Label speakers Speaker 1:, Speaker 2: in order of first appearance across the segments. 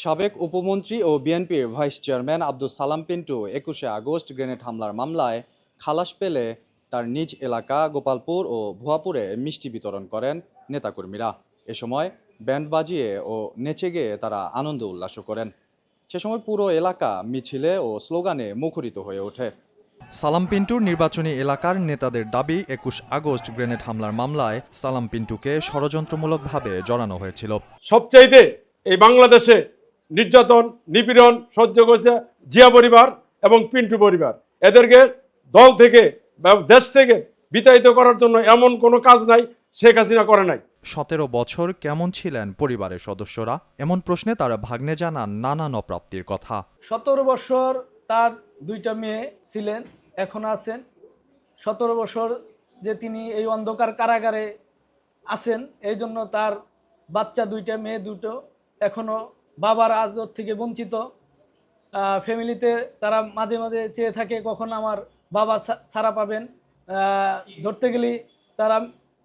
Speaker 1: সাবেক উপমন্ত্রী ও বিএনপির vice chairman Abdus Salam Pintu ২১শে আগস্ট গ্রেনেড হামলার মামলায় খালাস পেলে তার নিজ এলাকা গোপালপুর ও ভুয়াপুরে মিষ্টি বিতরণ করেন নেতাকর্মীরা। এ সময় ব্যান্ড বাজিয়ে ও নেচে গেয়ে তারা আনন্দ উল্লাসও করেন। সে সময় পুরো এলাকা মিছিলে ও স্লোগানে মুখরিত হয়ে ওঠে। সালাম পিন্টুর নির্বাচনী এলাকার নেতাদের দাবি ২১ আগস্ট গ্রেনেড হামলার মামলায় সালাম পিন্টুকে ষড়যন্ত্রমূলকভাবে জড়ানো হয়েছিল।
Speaker 2: সবচাইতে এই বাংলাদেশে নির্যাতন নিপীড়ন সহ্য করছে জিয়া পরিবার এবং পিন্টু পরিবার। এদেরকে দল থেকে বা দেশ থেকে বিতাড়িত করার জন্য এমন কোনো কাজ নাই শেখ হাসিনা করে নাই।
Speaker 1: ১৭ বছর কেমন ছিলেন পরিবারের সদস্যরা? এমন প্রশ্নে তারা ভাগ্নে জানান নানান অপ্রাপ্তির কথা।
Speaker 3: ১৭ বছর তার দুইটা মেয়ে ছিলেন, এখনো আছেন। ১৭ বছর যে তিনি এই অন্ধকার কারাগারে আছেন, এই জন্য তার বাচ্চা দুইটা মেয়ে দুটো এখনো বাবার আদর থেকে বঞ্চিত। ফ্যামিলিতে তারা মাঝে মাঝে চেয়ে থাকে কখন আমার বাবা ছাড়া পাবেন। ধরতে গেলে তারা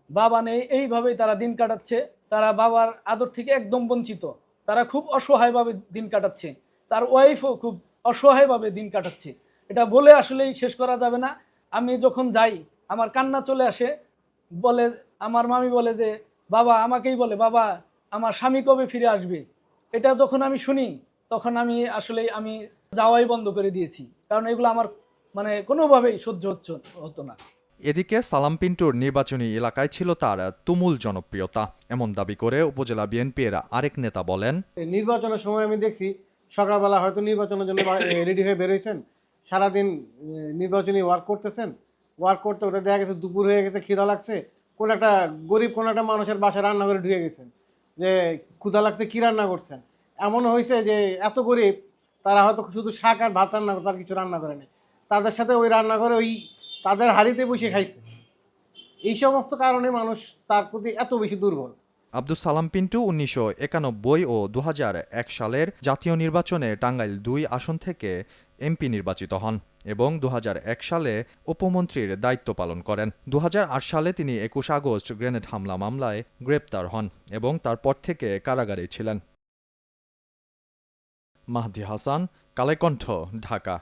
Speaker 3: বাবা নেই, এইভাবেই তারা দিন কাটাচ্ছে। তারা বাবার আদর থেকে একদম বঞ্চিত। তারা খুব অসহায়ভাবে দিন কাটাচ্ছে। তার ওয়াইফও খুব অসহায়ভাবে দিন কাটাচ্ছে। এটা বলে আসলেই শেষ করা যাবে না। আমি যখন যাই আমার কান্না চলে আসে। বলে আমার মামি বলে যে বাবা আমাকেই বলে, বাবা আমার স্বামী কবে ফিরে আসবে। এটা যখন আমি শুনি তখন আমি যাওয়াই বন্ধ করে দিয়েছি, কারণ এগুলো আমার কোনোভাবেই সহ্য হতো না।
Speaker 1: এদিকে সালাম পিন্টুর নির্বাচনী এলাকায় ছিল তার তুমুল জনপ্রিয়তা, এমন দাবি করে উপজেলা বিএনপির আরেক নেতা বলেন,
Speaker 4: নির্বাচনের সময় আমি দেখছি সকালবেলা হয়তো নির্বাচনের জন্য রেডি হয়ে বেরোয়েছেন, সারাদিন নির্বাচনী ওয়ার্ক করতেছেন। ওয়ার্ক করতে ওটা দেখা গেছে দুপুর হয়ে গেছে, খিদা লাগছে, কোনো একটা গরিব কোনো একটা মানুষের বাসায় রান্না করে ঢুকে গেছেন, যে ক্ষুধা লাগছে কী রান্না করছেন। এমন হয়েছে যে এত গরিব তারা হয়তো শুধু শাক আর ভাত রান্না করছে, আর কিছু রান্না করে নেই। তাদের সাথে ওই রান্না করে ওই তাদের হাড়িতে বসে খাইছে। এই সমস্ত কারণে মানুষ তার প্রতি এত বেশি দুর্বল।
Speaker 1: আব্দুস সালাম পিন্টু ১৯৯১ ও ২০০১ সালের জাতীয় নির্বাচনে টাঙ্গাইল ২ আসন থেকে এমপি নির্বাচিত হন এবং ২০০১ সালে উপমন্ত্রীর দায়িত্ব পালন করেন। ২০০৮ সালে তিনি ২১ আগস্ট গ্রেনেড হামলা মামলায় গ্রেপ্তার হন এবং তারপর থেকে কারাগারে ছিলেন। মাহদি হাসান, কালের কণ্ঠ, ঢাকা।